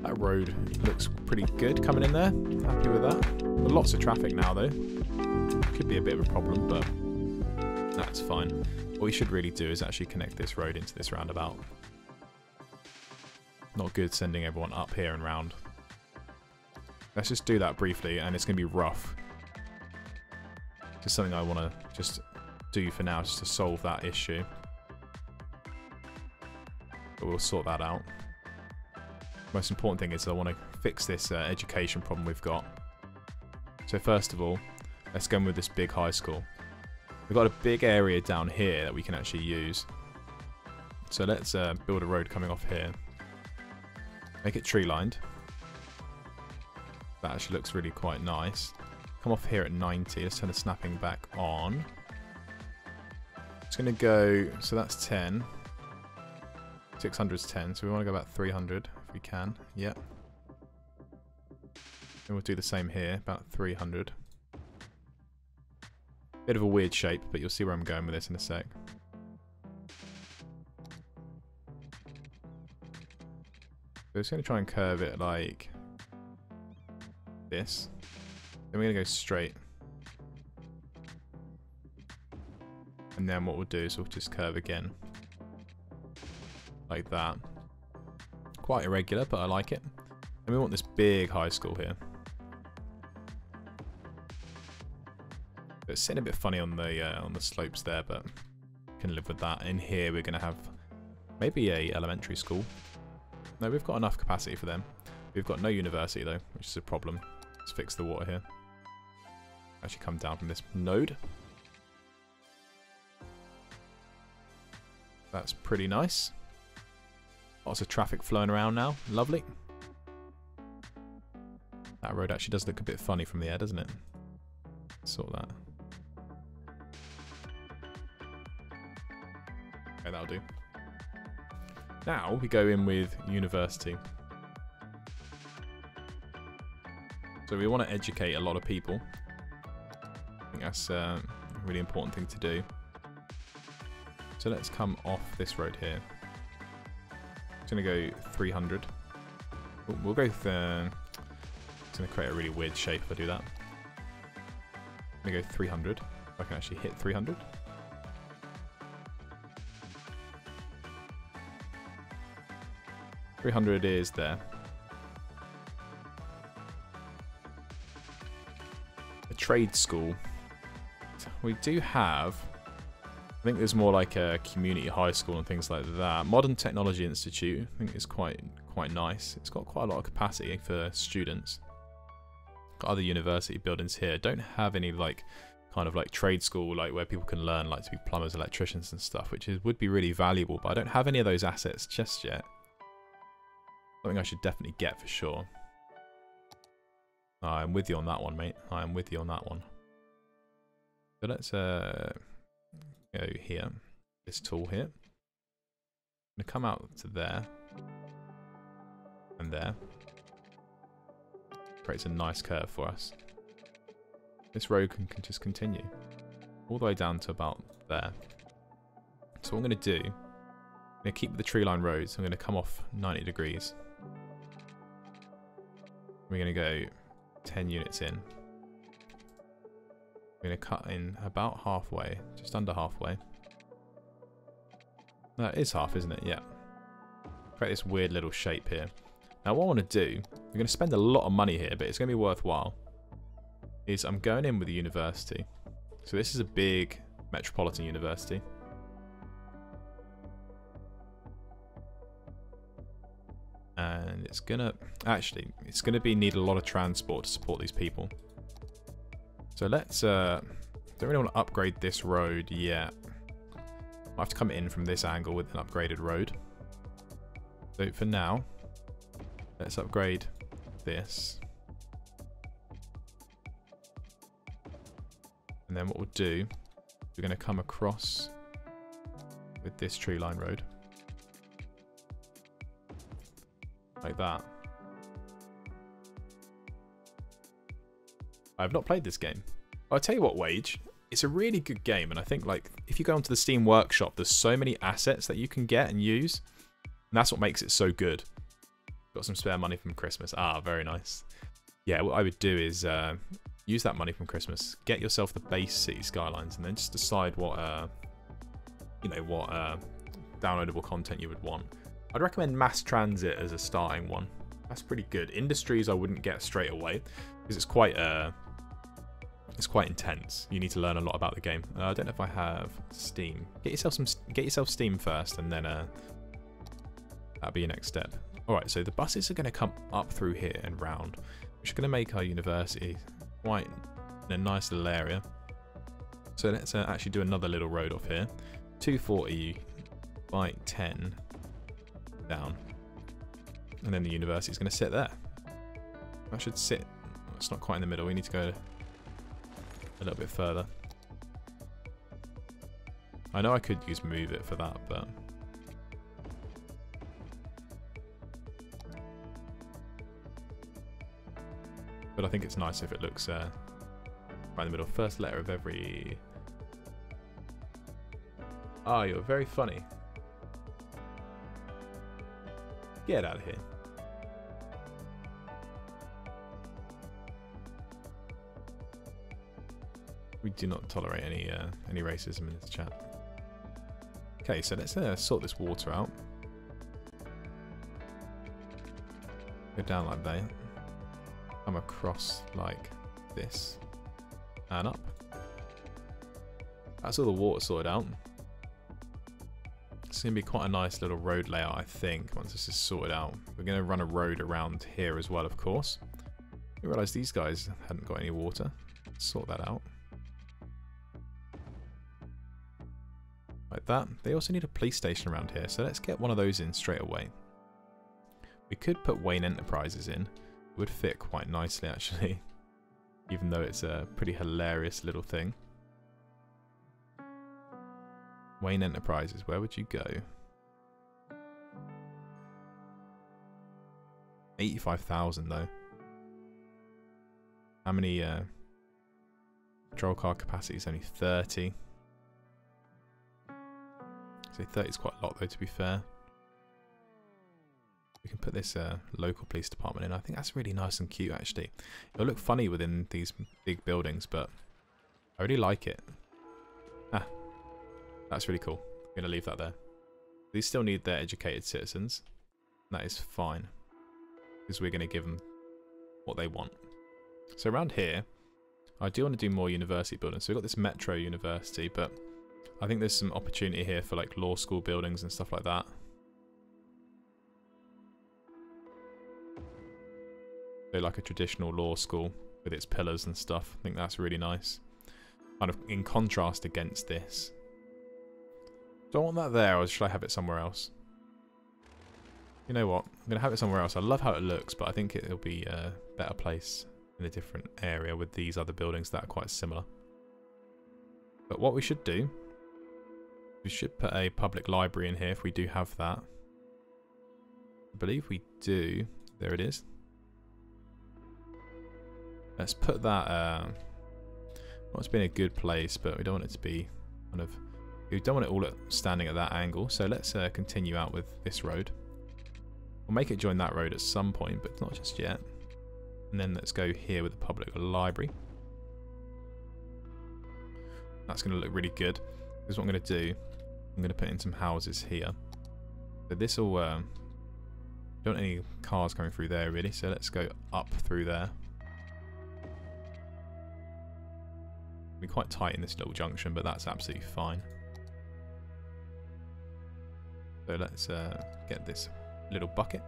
That road looks pretty good coming in there. Happy with that. Lots of traffic now though. Could be a bit of a problem, but that's fine. What we should really do is actually connect this road into this roundabout. Not good sending everyone up here and round. Let's just do that briefly, and it's going to be rough. Just something I want to just do for now, just to solve that issue. But we'll sort that out. Most important thing is I want to fix this education problem we've got. So first of all, let's go in with this big high school. We've got a big area down here that we can actually use. So let's build a road coming off here. Make it tree lined. That actually looks really quite nice. Come off here at 90. Let's turn the snapping back on. It's going to go, so that's 10. 600 is 10, so we want to go about 300 if we can. Yep. And we'll do the same here, about 300. Bit of a weird shape, but you'll see where I'm going with this in a sec. So it's going to try and curve it like this. Then we're going to go straight. And then what we'll do is we'll just curve again. Like that. Quite irregular, but I like it. And we want this big high school here. It's sitting a bit funny on the slopes there, but can live with that. In here we're going to have maybe a elementary school. No, we've got enough capacity for them. We've got no university though, which is a problem. Let's fix the water here. Actually come down from this node. That's pretty nice. Lots of traffic flowing around now. Lovely. That road actually does look a bit funny from the air, doesn't it? Sort that. Okay, that'll do. Now we go in with university. So we want to educate a lot of people. I think that's a really important thing to do. So let's come off this road here. It's going to go 300. We'll go with... it's going to create a really weird shape if I do that. I'm going to go 300. If I can actually hit 300. $300 is there. A trade school. We do have... I think there's more like a community high school and things like that. Modern Technology Institute, I think is quite nice. It's got quite a lot of capacity for students. Got other university buildings here. Don't have any like kind of like trade school like where people can learn like to be plumbers, electricians and stuff, which would be really valuable. But I don't have any of those assets just yet. Something I should definitely get for sure. I'm with you on that one, mate. I'm with you on that one. So let's go here. This tool here. I'm going to come out to there. And there. Creates a nice curve for us. This road can just continue. All the way down to about there. So what I'm going to do, I'm going to keep the tree line roads. I'm going to come off 90 degrees. We're going to go 10 units in. We're going to cut in about halfway, just under halfway. That is half, isn't it? Yeah. Create this weird little shape here. Now what I want to do, we're going to spend a lot of money here, but it's going to be worthwhile, is I'm going in with a university. So this is a big metropolitan university. And it's gonna need a lot of transport to support these people. So let's don't really want to upgrade this road yet. I'll have to come in from this angle with an upgraded road. So for now, let's upgrade this. And then what we'll do, we're going to come across with this tree line road. Like that. I've not played this game. I'll tell you what, Wage, it's a really good game, and I think like if you go onto the Steam Workshop, there's so many assets that you can get and use, and that's what makes it so good. Got some spare money from Christmas. Ah, very nice. Yeah, what I would do is use that money from Christmas, get yourself the base city skylines, and then just decide what downloadable content you would want. I'd recommend mass transit as a starting one. That's pretty good. Industries I wouldn't get straight away because it's quite intense. You need to learn a lot about the game. I don't know if I have Steam. Get yourself Steam first, and then that'll be your next step. All right, so the buses are going to come up through here and round, which is going to make our university quite in a nice little area. So let's actually do another little road off here. 240 by 10 down, and then the university is going to sit there. That should sit. It's not quite in the middle. We need to go a little bit further. I know I could use move it for that, but I think it's nice if it looks right in the middle. First letter of every... Ah, you're very funny. Get out of here. We do not tolerate any racism in this chat. Okay, so let's sort this water out. Go down like that. Come across like this. And up. That's all the water sorted out. It's going to be quite a nice little road layout, I think, once this is sorted out. We're going to run a road around here as well, of course. I realised these guys hadn't got any water. Let's sort that out. Like that. They also need a police station around here, so let's get one of those in straight away. We could put Wayne Enterprises in. It would fit quite nicely, actually. Even though it's a pretty hilarious little thing. Wayne Enterprises, where would you go? 85,000 though. How many patrol car capacity is only 30. So 30 is quite a lot though, to be fair. We can put this local police department in. I think that's really nice and cute actually. It'll look funny within these big buildings, but I really like it. Ah. That's really cool. I'm going to leave that there. These still need their educated citizens. That is fine. Because we're going to give them what they want. So around here, I do want to do more university buildings. So we've got this Metro University, but I think there's some opportunity here for like law school buildings and stuff like that. So like a traditional law school with its pillars and stuff. I think that's really nice. Kind of in contrast against this. Do I want that there, or should I have it somewhere else? You know what? I'm going to have it somewhere else. I love how it looks, but I think it'll be a better place in a different area with these other buildings that are quite similar. But what we should do, we should put a public library in here if we do have that. I believe we do. There it is. Let's put that... well, it's been a good place, but we don't want it to be kind of... We don't want it all standing at that angle, so let's continue out with this road. We'll make it join that road at some point, but not just yet. And then let's go here with the public library. That's going to look really good. Because what I'm going to do, I'm going to put in some houses here. So this will... don't want any cars coming through there really, so let's go up through there. It'll be quite tight in this little junction, but that's absolutely fine. So let's get this little bucket.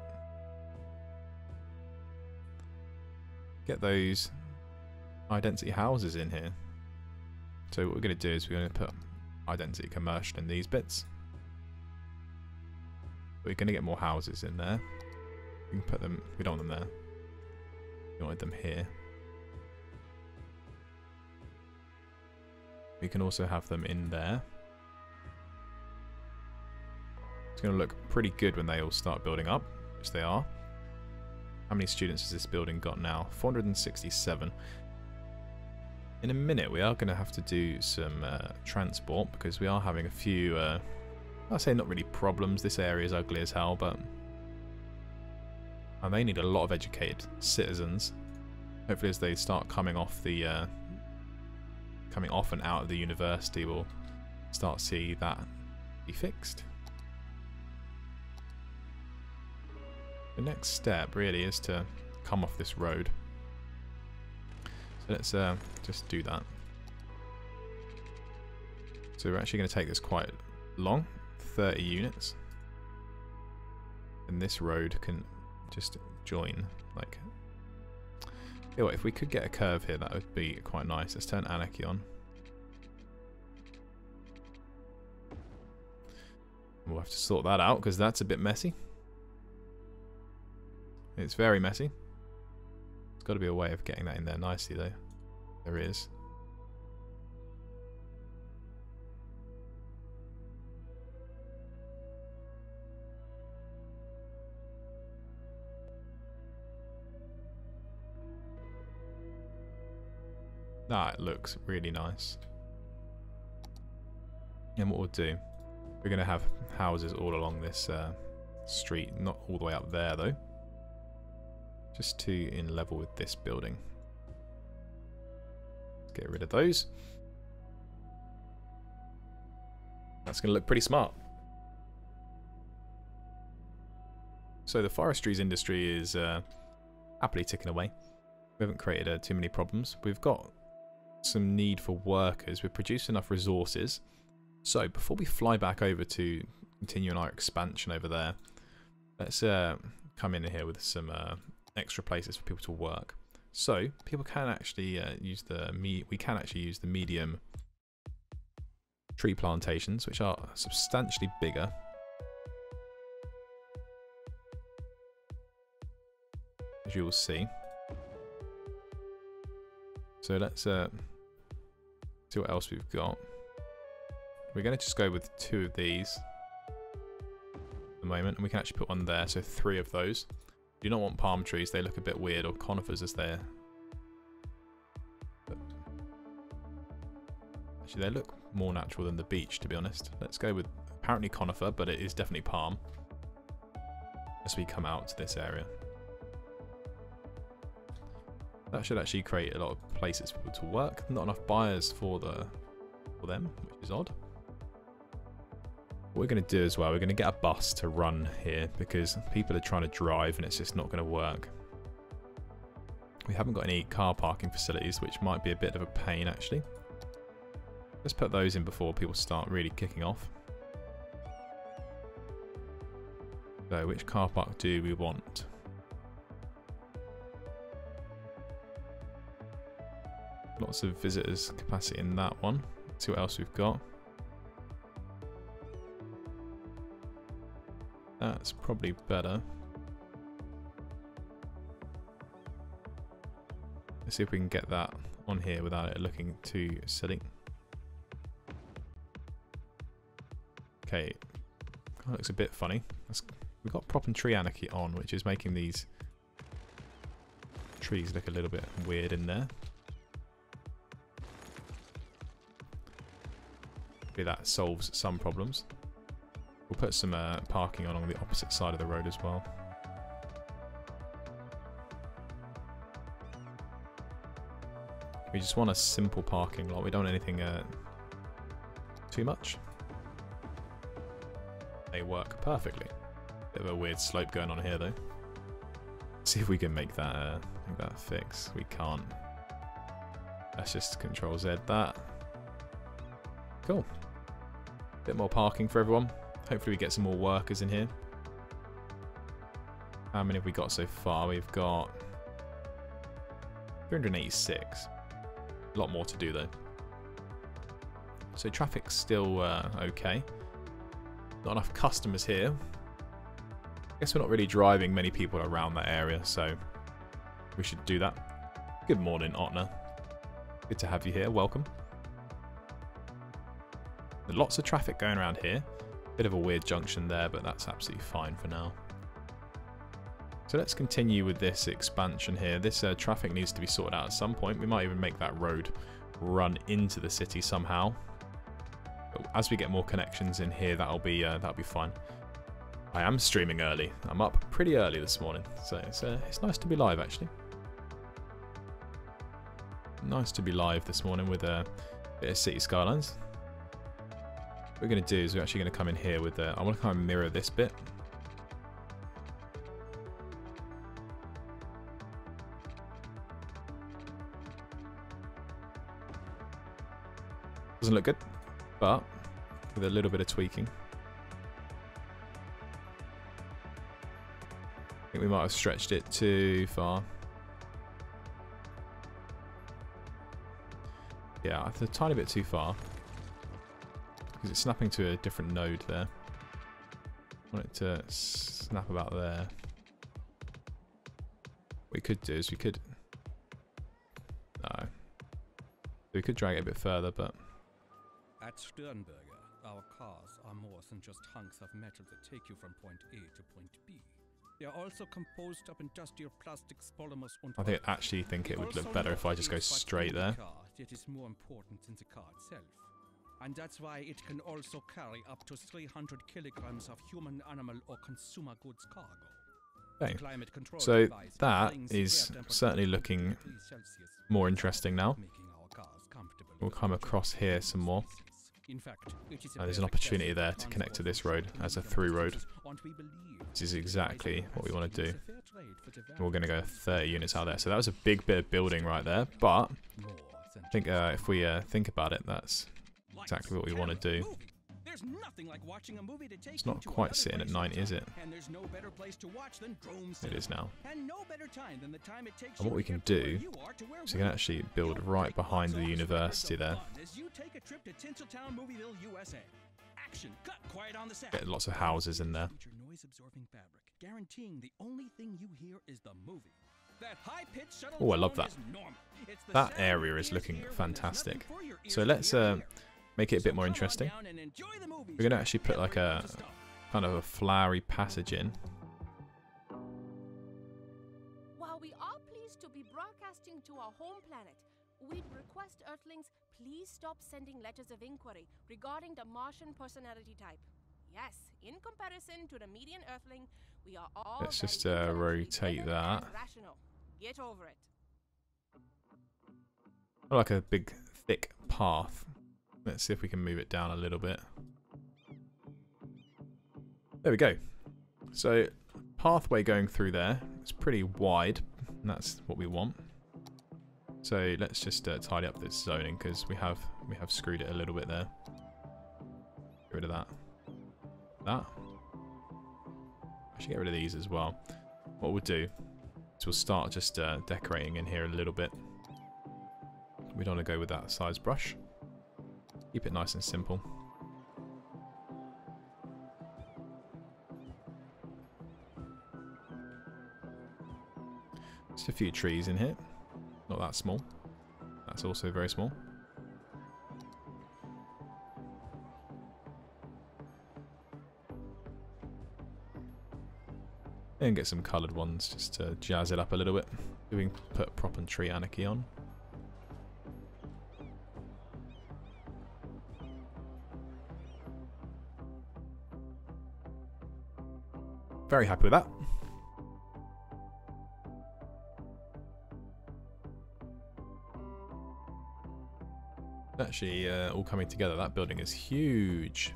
Get those high density houses in here. So what we're going to do is we're going to put high density commercial in these bits. We're going to get more houses in there. We can put them, we don't want them there. We want them here. We can also have them in there. It's going to look pretty good when they all start building up, which they are. How many students has this building got now? 467. In a minute, we are going to have to do some transport because we are having a few, I'll say not really problems. This area is ugly as hell, but And they need a lot of educated citizens. Hopefully as they start coming off the coming off and out of the university, we'll start to see that be fixed. The next step really is to come off this road. So let's just do that. So we're actually going to take this quite long, 30 units. And this road can just join, like... You know what, if we could get a curve here, that would be quite nice. Let's turn Anarchy on. We'll have to sort that out, because that's a bit messy. It's very messy. There's got to be a way of getting that in there nicely, though. There is. That looks really nice. And what we'll do, we're going to have houses all along this street, not all the way up there though. Just to in level with this building. Let's get rid of those. That's going to look pretty smart. So the forestry's industry is happily ticking away. We haven't created too many problems. We've got some need for workers. We've produced enough resources. So before we fly back over to continuing our expansion over there, let's come in here with some extra places for people to work. So people can actually use the medium tree plantations, which are substantially bigger. As you will see. So let's see what else we've got. We're going to just go with 2 of these at the moment, and we can actually put one there, so 3 of those. You don't want palm trees, they look a bit weird, or conifers as they're... Actually, they look more natural than the beech, to be honest. Let's go with apparently conifer, but it is definitely palm as we come out to this area. That should actually create a lot of places for people to work. Not enough buyers for them, which is odd. What we're going to do as well, we're going to get a bus to run here because people are trying to drive and it's just not going to work. We haven't got any car parking facilities, which might be a bit of a pain actually. Let's put those in before people start really kicking off. So which car park do we want? Lots of visitors capacity in that one. Let's see what else we've got. That's probably better. Let's see if we can get that on here without it looking too silly. Okay, that looks a bit funny. We've got prop and tree anarchy on, which is making these trees look a little bit weird in there. Maybe that solves some problems. We'll put some parking along the opposite side of the road as well. We just want a simple parking lot. We don't want anything too much. They work perfectly. Bit of a weird slope going on here though. See if we can make that fix. We can't. Let's just Control Z that. Cool. Bit more parking for everyone. Hopefully we get some more workers in here. How many have we got so far? We've got 386. A lot more to do though. So traffic's still okay. Not enough customers here. Guess we're not really driving many people around that area, so we should do that. Good morning, Otner. Good to have you here. Welcome. Lots of traffic going around here. Bit of a weird junction there, but that's absolutely fine for now. So let's continue with this expansion here. This traffic needs to be sorted out at some point. We might even make that road run into the city somehow. But as we get more connections in here, that'll be fine. I am streaming early. I'm up pretty early this morning, so it's nice to be live actually. Nice to be live this morning with a bit of City Skylines. What we're going to do is we're actually going to come in here with I want to kind of mirror this bit. Doesn't look good, but with a little bit of tweaking. I think we might have stretched it too far. Yeah, it's a tiny bit too far. Because it's snapping to a different node there. I want it to snap about there. What we could do is we could... No. We could drag it a bit further, but... At Sternberger, our cars are more than just hunks of metal that take you from point A to point B. They are also composed of industrial plastics, polymers, and I actually think it would look better if I just go straight there. It is more important than the car itself. And that's why it can also carry up to 300 kilograms of human, animal, or consumer goods cargo. Okay. So that is certainly looking more interesting now. We'll come across here some more. There's an opportunity there to connect to this road as a through road. This is exactly what we want to do. We're going to go 30 units out there. So that was a big bit of building right there. But I think if we think about it, that's exactly what we want to do. It's not quite sitting at 90, is it? It is now. And what we can do is we can actually build right behind the university there. Get lots of houses in there. Oh, I love that. That area is looking fantastic. So let's make it a bit more interesting. We're going to actually put like a kind of a flowery passage in. While we are pleased to be broadcasting to our home planet, we'd request Earthlings please stop sending letters of inquiry regarding the Martian personality type. Yes, in comparison to the median Earthling, we are all... Let's just rotate that. Get over it. I like a big, thick path. Let's see if we can move it down a little bit. There we go. So, pathway going through there. It's pretty wide, and that's what we want. So let's just tidy up this zoning because we have screwed it a little bit there. Get rid of that. That. I should get rid of these as well. What we'll do is we'll start just decorating in here a little bit. We don't want to go with that size brush. Keep it nice and simple. Just a few trees in here. Not that small. That's also very small. And get some coloured ones just to jazz it up a little bit. We can put prop and tree anarchy on. Very happy with that. Actually, all coming together. That building is huge.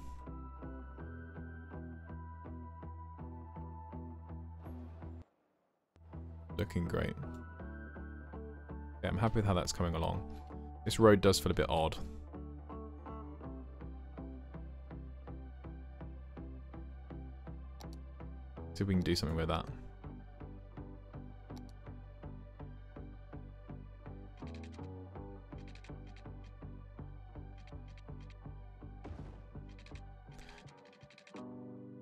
Looking great. Yeah, I'm happy with how that's coming along. This road does feel a bit odd. See if we can do something with that.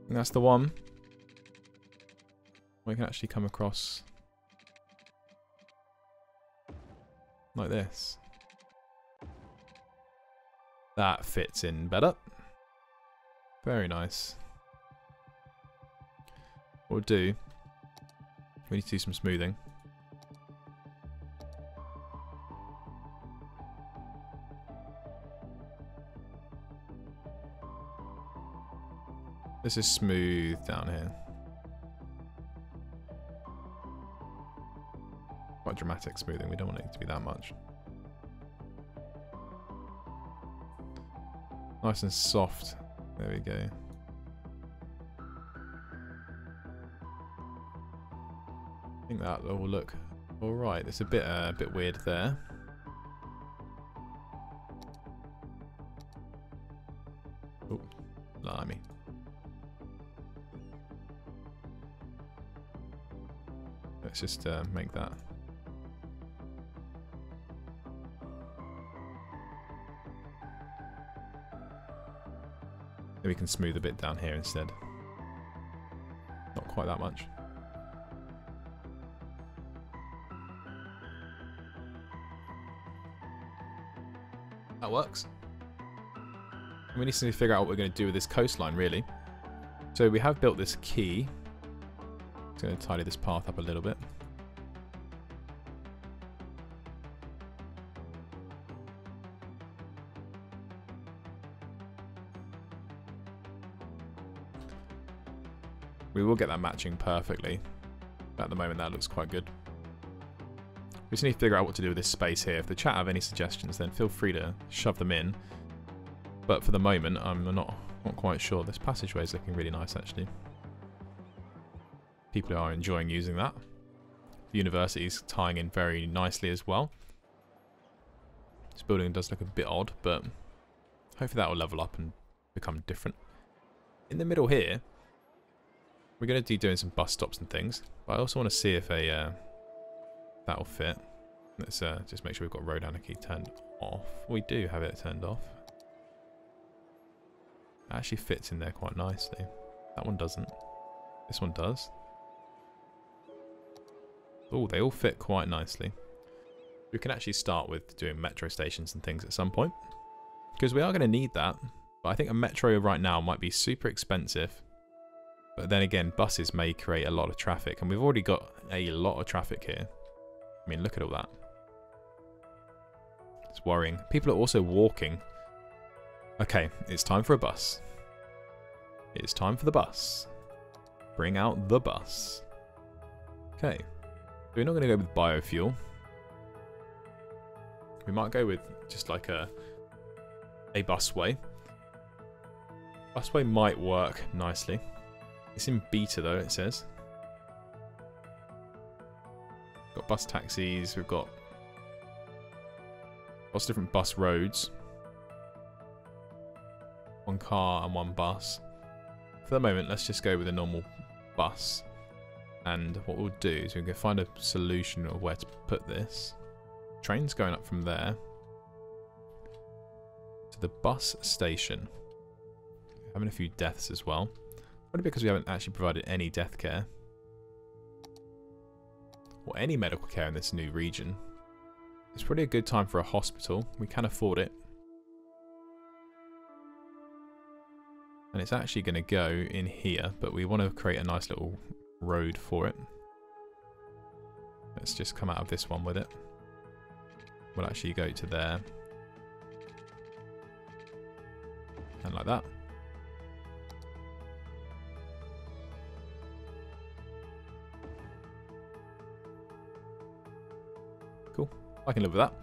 And that's the one. We can actually come across like this. That fits in better. Very nice. What we'll do, we need to do some smoothing. This is smooth down here. Quite dramatic smoothing. We don't want it to be that much. Nice and soft. There we go. I think that will look alright. It's a bit weird there. Oh, blimey. Let's just make that. Then we can smooth a bit down here instead. Not quite that much. That works. We need to figure out what we're going to do with this coastline, really. So we have built this quay. Just going to tidy this path up a little bit. We will get that matching perfectly. At the moment, that looks quite good. We just need to figure out what to do with this space here. If the chat have any suggestions, then feel free to shove them in. But for the moment, I'm not quite sure. This passageway is looking really nice, actually. People are enjoying using that. The university's tying in very nicely as well. This building does look a bit odd, but hopefully that will level up and become different. In the middle here, we're going to be doing some bus stops and things, but I also want to see if that will fit. Let's just make sure we've got road anarchy turned off. We do have it turned off. It actually fits in there quite nicely. That one doesn't. This one does. Oh, they all fit quite nicely. We can actually start with doing metro stations and things at some point, because we are going to need that. But I think a metro right now might be super expensive. But then again, buses may create a lot of traffic, and we've already got a lot of traffic here. I mean, look at all that. It's worrying. People are also walking. Okay, it's time for a bus. It's time for the bus. Bring out the bus. Okay. We're not going to go with biofuel. We might go with just like a busway. Busway might work nicely. It's in beta though, it says. We've got bus taxis, we've got lots of different bus roads. One car and one bus. For the moment, let's just go with a normal bus. And what we'll do is we'll go find a solution of where to put this. Train's going up from there to the bus station. Having a few deaths as well. Probably because we haven't actually provided any death care. Or any medical care in this new region. It's probably a good time for a hospital. We can afford it. And it's actually going to go in here, but we want to create a nice little road for it. Let's just come out of this one with it. We'll actually go to there. And like that. Cool. I can live with that.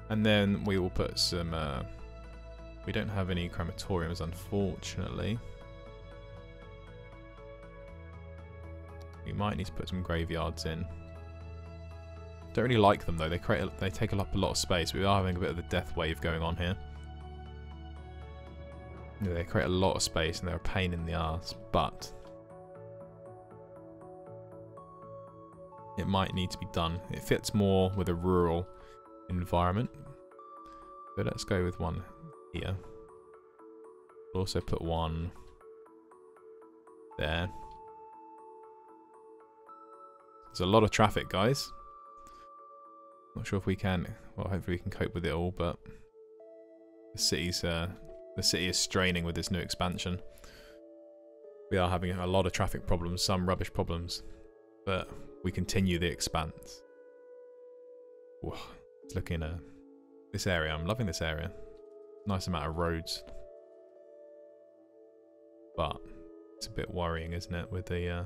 And then we will put some... we don't have any crematoriums, unfortunately. We might need to put some graveyards in. Don't really like them though. They take up a lot of space. We are having a bit of a death wave going on here. Yeah, they create a lot of space and they're a pain in the arse, but it might need to be done. It fits more with a rural environment. So let's go with one here. We'll also put one there. There's a lot of traffic, guys. Not sure if we can. Well, hopefully we can cope with it all, but the city is straining with this new expansion. We are having a lot of traffic problems, some rubbish problems, but we continue the expanse. Whoa, it's looking this area. I'm loving this area. Nice amount of roads, but It's a bit worrying, isn't it, with the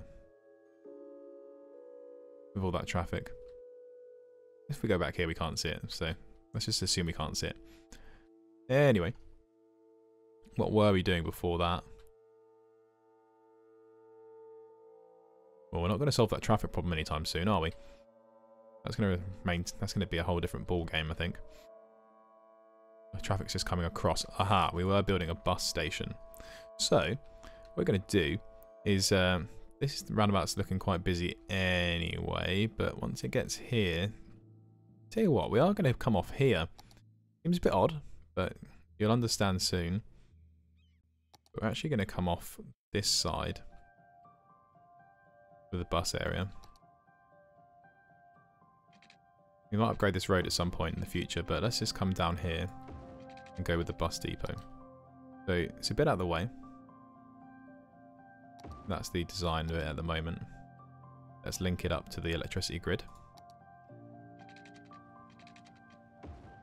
with all that traffic. If we go back here, we can't see it, so let's just assume we can't see it. Anyway, what were we doing before that? Well, we're not going to solve that traffic problem anytime soon, are we? That's going to be a whole different ball game, I think. The traffic's just coming across. Aha, we were building a bus station. So, what we're going to do is, this roundabout's looking quite busy anyway, but once it gets here, tell you what, we are going to come off here. Seems a bit odd, but you'll understand soon. We're actually going to come off this side with the bus area. We might upgrade this road at some point in the future, but let's just come down here and go with the bus depot. So it's a bit out of the way. That's the design of it at the moment. Let's link it up to the electricity grid.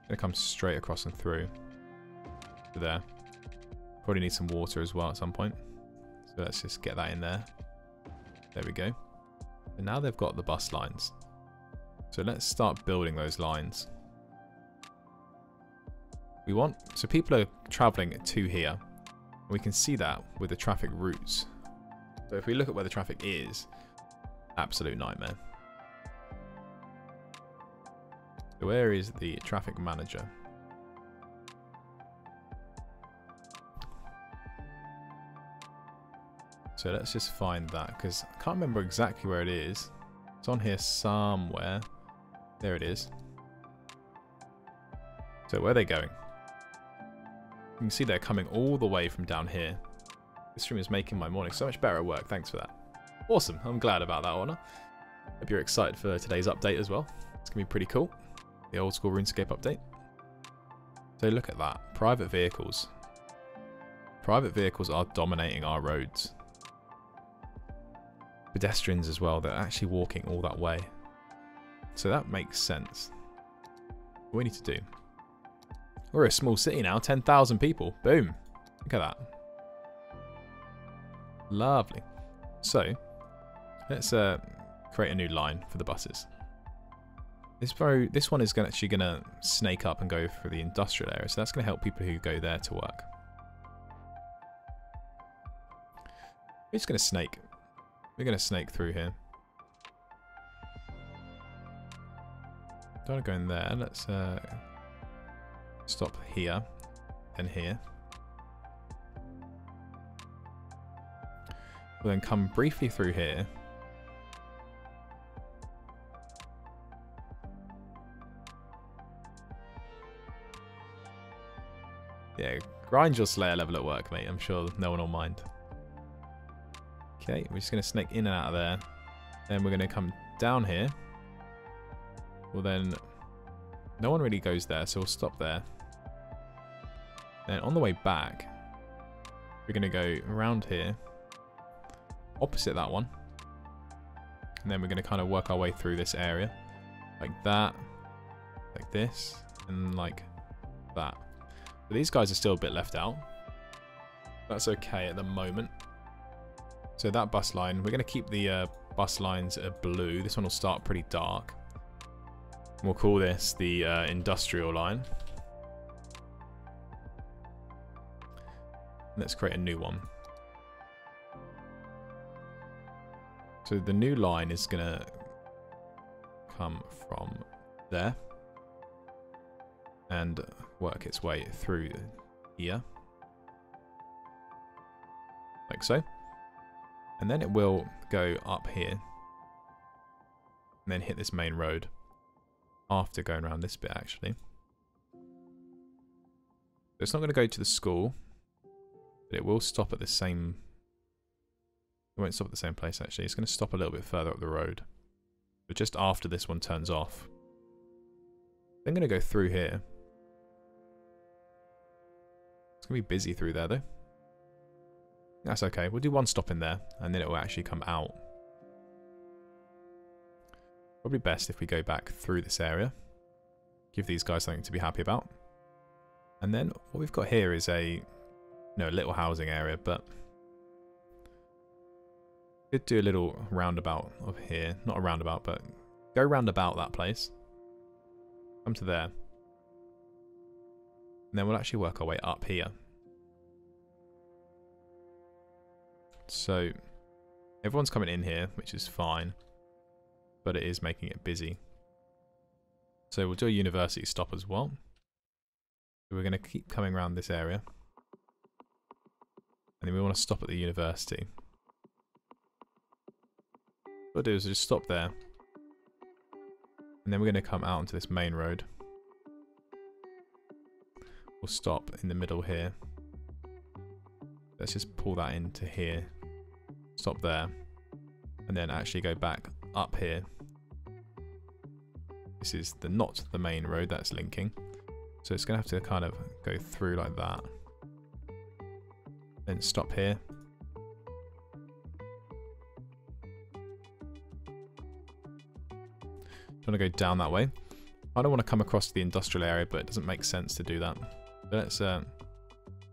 Gonna come straight across and through to there. Probably need some water as well at some point. So let's just get that in there. There we go. And now they've got the bus lines. So let's start building those lines. So people are travelling to here. We can see that with the traffic routes. So if we look at where the traffic is, absolute nightmare. So where is the traffic manager? So let's just find that, because I can't remember exactly where it is. It's on here somewhere. There it is. So where are they going? You can see they're coming all the way from down here. This stream is making my morning so much better at work. Thanks for that. Awesome. I'm glad about that, Honor. Hope you're excited for today's update as well. It's going to be pretty cool. The old school RuneScape update. So look at that. Private vehicles. Private vehicles are dominating our roads. Pedestrians as well. They're actually walking all that way. So that makes sense. What we need to do. We're a small city now. 10,000 people. Boom. Look at that. Lovely. So, let's create a new line for the buses. This one is actually going to snake up and go for the industrial area. So that's going to help people who go there to work. We're just going to snake. We're going to snake through here. Don't want to go in there. Let's stop here and here. We'll then come briefly through here. Yeah, grind your Slayer level at work, mate. I'm sure no one will mind. Okay, we're just going to snake in and out of there. Then we're going to come down here. Well then, no one really goes there, so we'll stop there. Then on the way back, we're going to go around here, opposite that one. And then we're going to kind of work our way through this area. Like that, like this, and like that. So these guys are still a bit left out. That's okay at the moment. So that bus line, we're going to keep the bus lines blue. This one will start pretty dark. We'll call this the industrial line. Let's create a new one. So the new line is going to come from there and work its way through here. Like so. And then it will go up here and then hit this main road after going around this bit, actually. So it's not going to go to the school, but it will stop at the same... It won't stop at the same place, actually. It's going to stop a little bit further up the road, but just after this one turns off. I'm going to go through here. It's going to be busy through there, though. That's okay. We'll do one stop in there, and then it will actually come out. Probably best if we go back through this area. Give these guys something to be happy about. And then what we've got here is a little housing area, but Could do a little roundabout of here. Not a roundabout, but go roundabout that place. Come to there. And then we'll actually work our way up here. So, everyone's coming in here, which is fine. But it is making it busy. So we'll do a university stop as well. So we're going to keep coming around this area. And then we want to stop at the university. What we'll do is just stop there. And then we're going to come out onto this main road. We'll stop in the middle here. Let's just pull that into here. Stop there. And then actually go back up here. This is not the main road that's linking. So it's going to have to kind of go through like that. Then stop here. I want to go down that way. I don't want to come across the industrial area, but it doesn't make sense to do that. So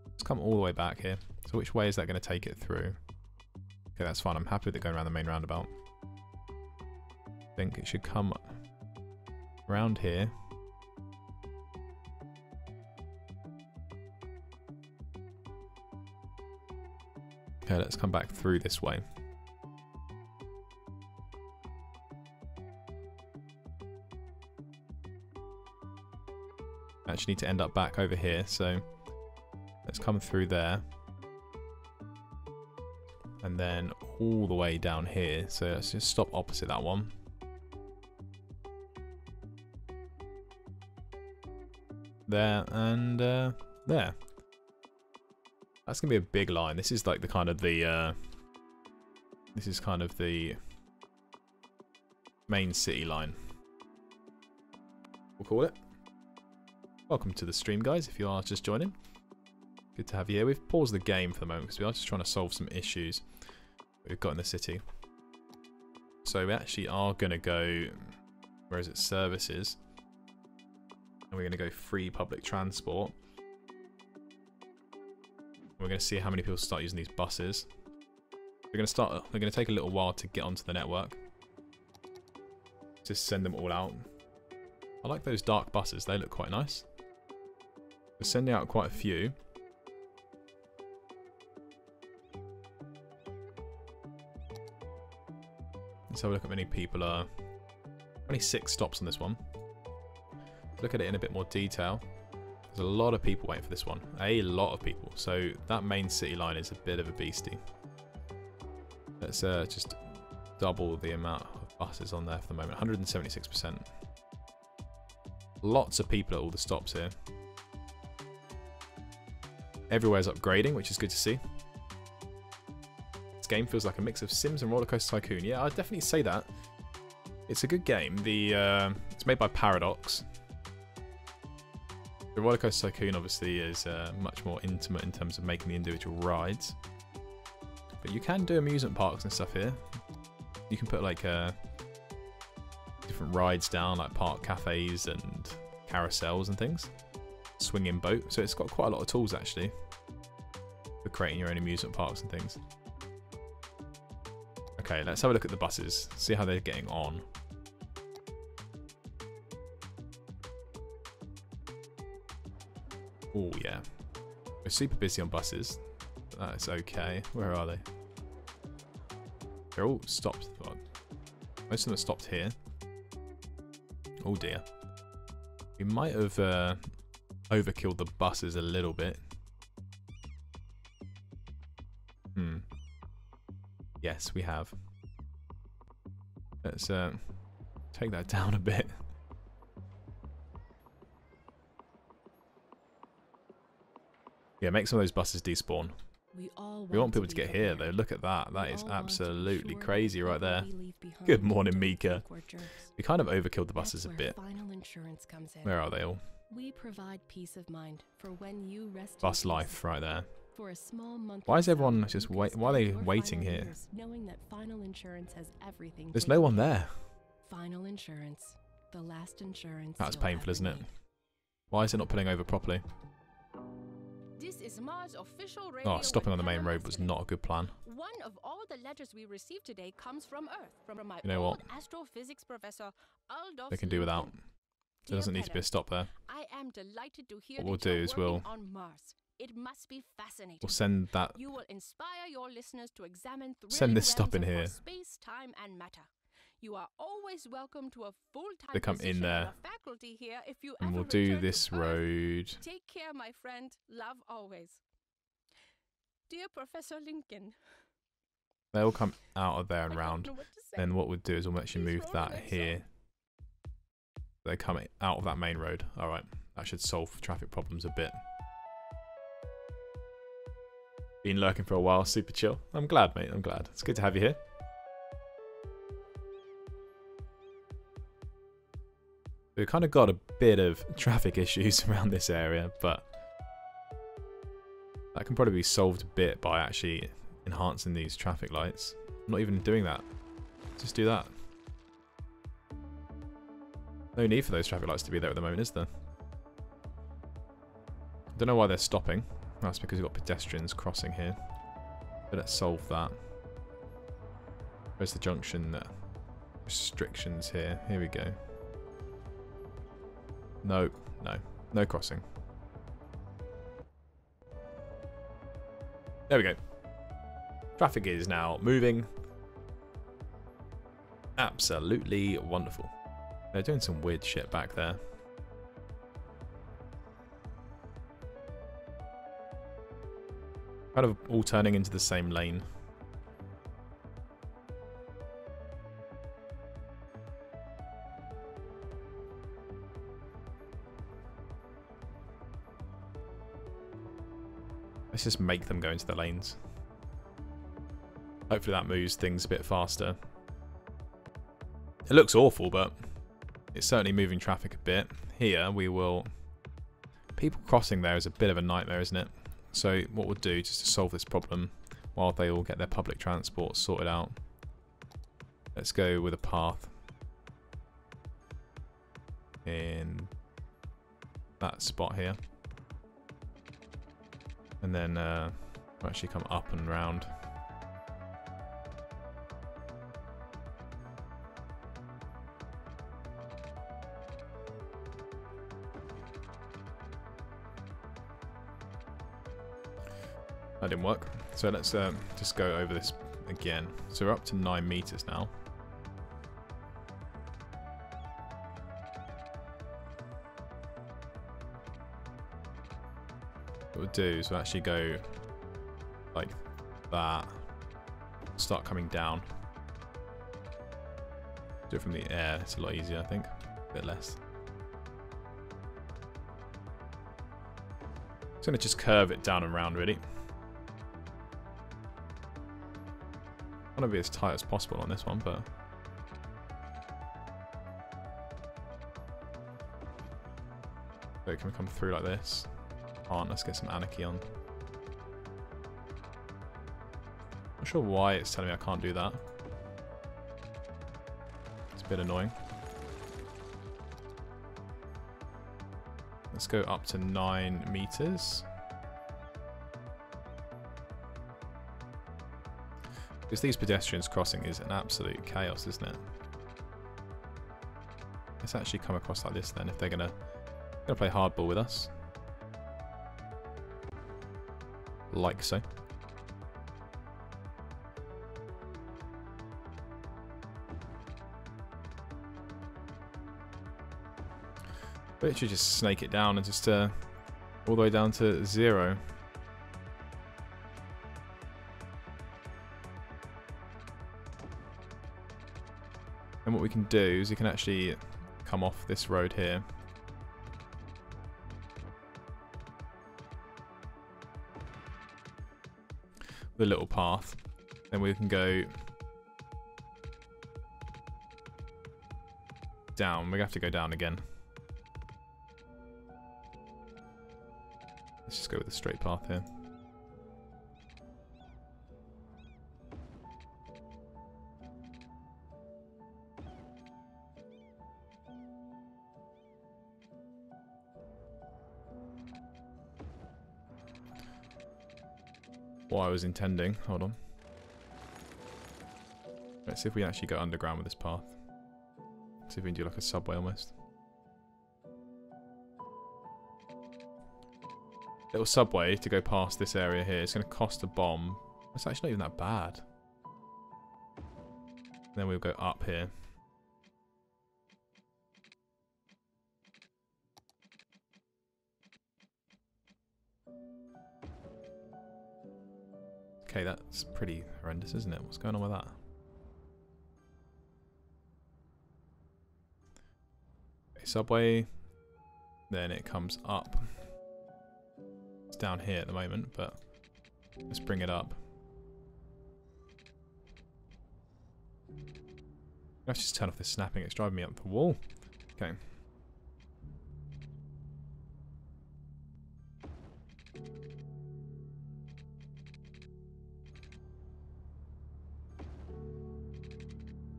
let's come all the way back here. So which way is that going to take it through? Okay, that's fine. I'm happy with it going around the main roundabout. I think it should come around here. Okay, let's come back through this way. Actually need to end up back over here, so let's come through there. And then all the way down here, so let's just stop opposite that one. There and there. That's gonna be a big line. This is like the kind of the this is kind of the main city line, we'll call it. Welcome to the stream, guys, if you are just joining. Good to have you here. We've paused the game for the moment because we are just trying to solve some issues we've got in the city. So we actually are going to go, where is it, services. And we're going to go free public transport. We're going to see how many people start using these buses. We're going to take a little while to get onto the network. Just send them all out. I like those dark buses, they look quite nice. We're sending out quite a few. Let's have a look at how many people are. 26 stops on this one. Look at it in a bit more detail. There's a lot of people waiting for this one. A lot of people. So that main city line is a bit of a beastie. Let's just double the amount of buses on there for the moment. 176%. Lots of people at all the stops here. Everywhere's upgrading, which is good to see. This game feels like a mix of Sims and Roller Coaster Tycoon. Yeah, I'd definitely say that. It's a good game. It's made by Paradox. The Roller Coaster Tycoon obviously is much more intimate in terms of making the individual rides. But you can do amusement parks and stuff here. You can put like different rides down, like park cafes and carousels and things. Swinging boat. So it's got quite a lot of tools actually for creating your own amusement parks and things. Okay, let's have a look at the buses. See how they're getting on. Oh yeah. We're super busy on buses. That's okay. Where are they? They're all stopped. Most of them are stopped here. Oh dear. We might have overkilled the buses a little bit. Yes, we have. Let's take that down a bit. Yeah, make some of those buses despawn. We want people to get here though. Look at that. That is absolutely crazy right there. Good morning, Mika. We kind of overkilled the buses a bit. Where are they all? We provide peace of mind for when you rest. Bus life right there. For a small monthly Why is everyone just wait? Why are they waiting here? Knowing that Final Insurance has everything. There's no one there. Final Insurance, the last insurance. That's painful, isn't it? Why is it not pulling over properly? This is Mars' official radio. Oh, stopping on the main Panama road was City. not a good plan. One of all the letters we received today comes from Earth, from my You know old what? astrophysics professor, Aldous They can do without. Lincoln. There doesn't need to be a stop there. I am delighted to hear What we'll that you're do is working on Mars. It must be fascinating. We'll send that. You will inspire your listeners to examine Send this stop in realms of here. space, time, and matter. You are always welcome to a full-time They come in position there. on the faculty here if you And ever we'll do return to this Earth. road. Take care, my friend. Love always. Dear Professor Lincoln. They'll come out of there and I don't round. know what to say. Then what we'll do is we'll actually Please move roll that the next here. They come out of that main road. Alright, that should solve traffic problems a bit. Been lurking for a while, super chill. I'm glad, mate, I'm glad. It's good to have you here. We've kind of got a bit of traffic issues around this area, but that can probably be solved a bit by actually enhancing these traffic lights. I'm not even doing that. Just do that. No need for those traffic lights to be there at the moment, is there? I don't know why they're stopping. That's because we've got pedestrians crossing here. But let's solve that. Where's the junction restrictions here? Here we go. No, no. No crossing. There we go. Traffic is now moving. Absolutely wonderful. They're doing some weird shit back there. Kind of all turning into the same lane. Let's just make them go into the lanes. Hopefully that moves things a bit faster. It looks awful, but it's certainly moving traffic a bit. Here we will... People crossing there is a bit of a nightmare, isn't it? So what we'll do, just to solve this problem, while they all get their public transport sorted out, let's go with a path in that spot here. And then we'll actually come up and round. That didn't work. So let's just go over this again. So we're up to 9 meters now. What we'll do is we'll actually go like that. Start coming down. Do it from the air. It's a lot easier, I think. A bit less. It's going to just curve it down and round, really. I want to be as tight as possible on this one, but so can we come through like this? Can't. Let's get some anarchy on. Not sure why it's telling me I can't do that. It's a bit annoying. Let's go up to 9 meters. Because these pedestrians crossing is an absolute chaos, isn't it? Let's actually come across like this then, if they're gonna play hardball with us. Like so. Literally just snake it down and just all the way down to 0. And what we can do is we can actually come off this road here. With a little path. Then we can go down. We have to go down again. Let's just go with a straight path here. what I was intending. Hold on. Let's see if we can actually go underground with this path. See if we can do like a subway almost. Little subway to go past this area here. It's going to cost a bomb. It's actually not even that bad. Then we'll go up here. Okay, that's pretty horrendous, isn't it? What's going on with that? Okay, subway. Then it comes up. It's down here at the moment, but let's bring it up. Let's just turn off this snapping. It's driving me up the wall. Okay.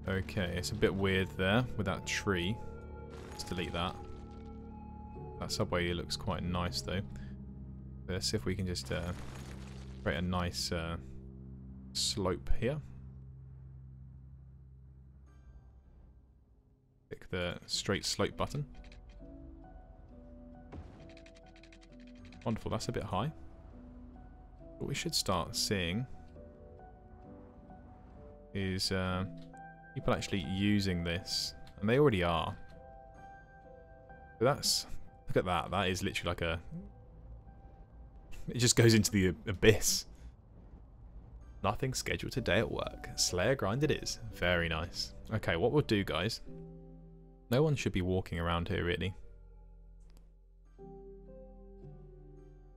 Okay, it's a bit weird there with that tree. Let's delete that. That subway looks quite nice though. Let's see if we can just create a nice slope here. Click the straight slope button. Wonderful, that's a bit high. What we should start seeing is people actually using this, and they already are. But that's, look at that, that is literally like a, it just goes into the abyss. Nothing scheduled today at work. Slayer grind it is. Very nice. Okay, what we'll do, guys, no one should be walking around here, really.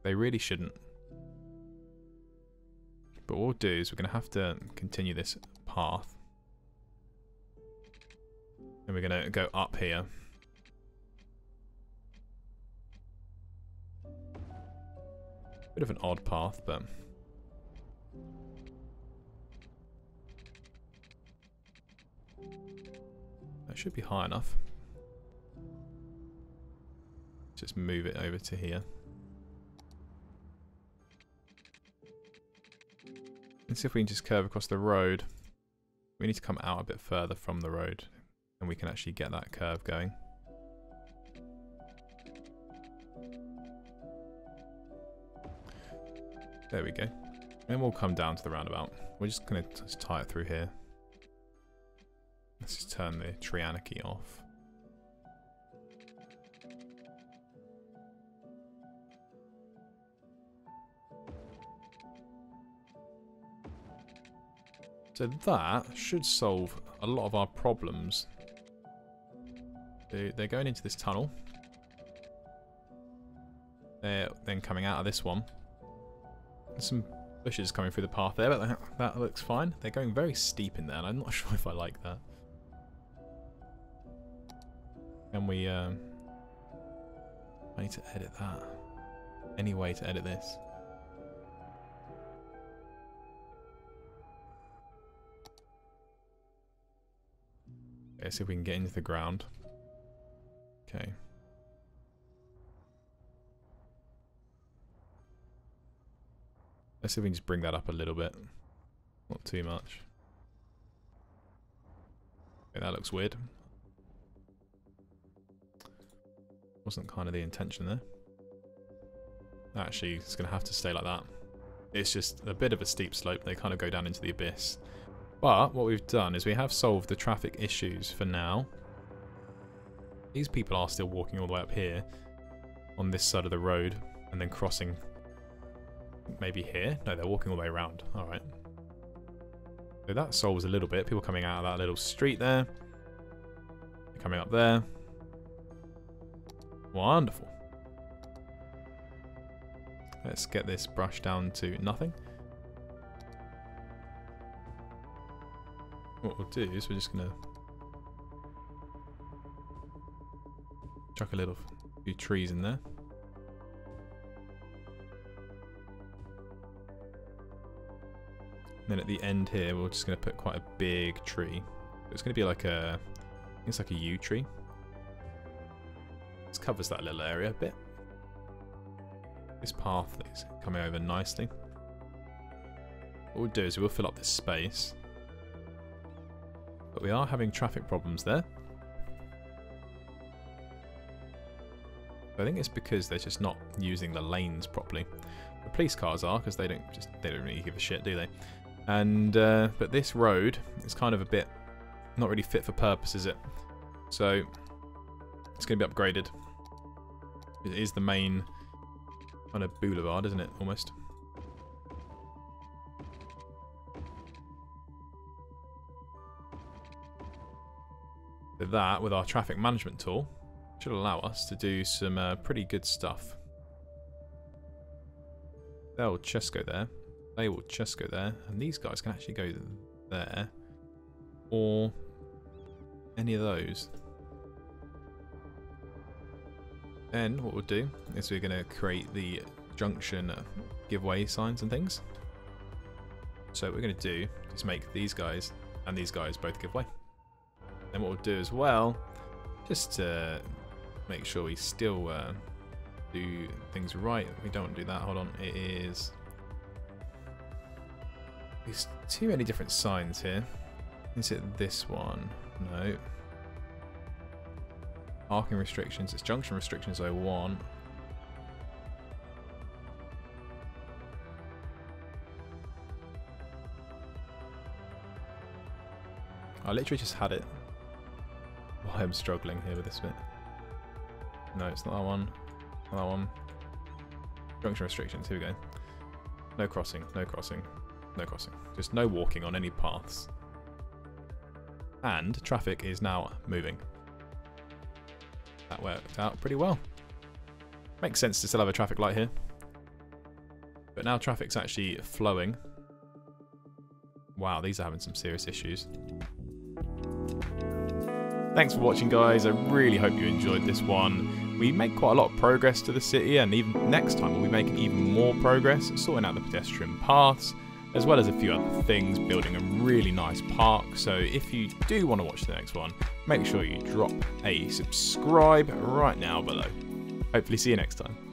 They really shouldn't. But what we'll do is we're going to have to continue this path. And we're going to go up here. Bit of an odd path, but that should be high enough. Just move it over to here. Let's see if we can just curve across the road. We need to come out a bit further from the road, and we can actually get that curve going. There we go. And we'll come down to the roundabout. We're just going to just tie it through here. Let's just turn the tree anarchy off. So that should solve a lot of our problems. They're going into this tunnel. They're then coming out of this one. There's some bushes coming through the path there, but that looks fine. They're going very steep in there, and I'm not sure if I like that. Can we, I need to edit that. Any way to edit this? Okay, see if we can get into the ground. Okay. Let's see if we can just bring that up a little bit. Not too much. Okay, that looks weird. Wasn't kind of the intention there. Actually, it's going to have to stay like that. It's just a bit of a steep slope. They kind of go down into the abyss. But what we've done is we have solved the traffic issues for now. These people are still walking all the way up here on this side of the road and then crossing maybe here. No, they're walking all the way around. All right. So that solves a little bit. People coming out of that little street there. They're coming up there. Wonderful. Let's get this brush down to nothing. What we'll do is we're just going to chuck a little few trees in there. And then at the end here, we're just going to put quite a big tree. It's going to be like a, I think it's like a yew tree. This covers that little area a bit. This path is coming over nicely. what we'll do is we'll fill up this space. But we are having traffic problems there. I think it's because they're just not using the lanes properly. The police cars are, because they don't really give a shit, do they? And but this road is kind of a bit not really fit for purpose, is it? So it's going to be upgraded. It is the main kind of boulevard, isn't it? Almost. With that, with our traffic management tool, should allow us to do some pretty good stuff. They'll just go there. They will just go there. And these guys can actually go there. Or any of those. Then what we'll do is we're going to create the junction giveaway signs and things. So what we're going to do is make these guys and these guys both give way. Then what we'll do as well, just to make sure we still do things right. We don't want to do that. Hold on. It is... There's too many different signs here. Is it this one? No. Parking restrictions. It's junction restrictions I want. I literally just had it. Why I'm struggling here with this bit. No, it's not that one. Not that one. Junction restrictions. Here we go. No crossing. No crossing. No crossing. Just no walking on any paths. And traffic is now moving. That worked out pretty well. Makes sense to still have a traffic light here. But now traffic's actually flowing. Wow, these are having some serious issues. Thanks for watching, guys. I really hope you enjoyed this one. We make quite a lot of progress to the city, and even next time we'll be making even more progress, sorting out the pedestrian paths, as well as a few other things, building a really nice park. So if you do want to watch the next one, make sure you drop a subscribe right now below. Hopefully see you next time.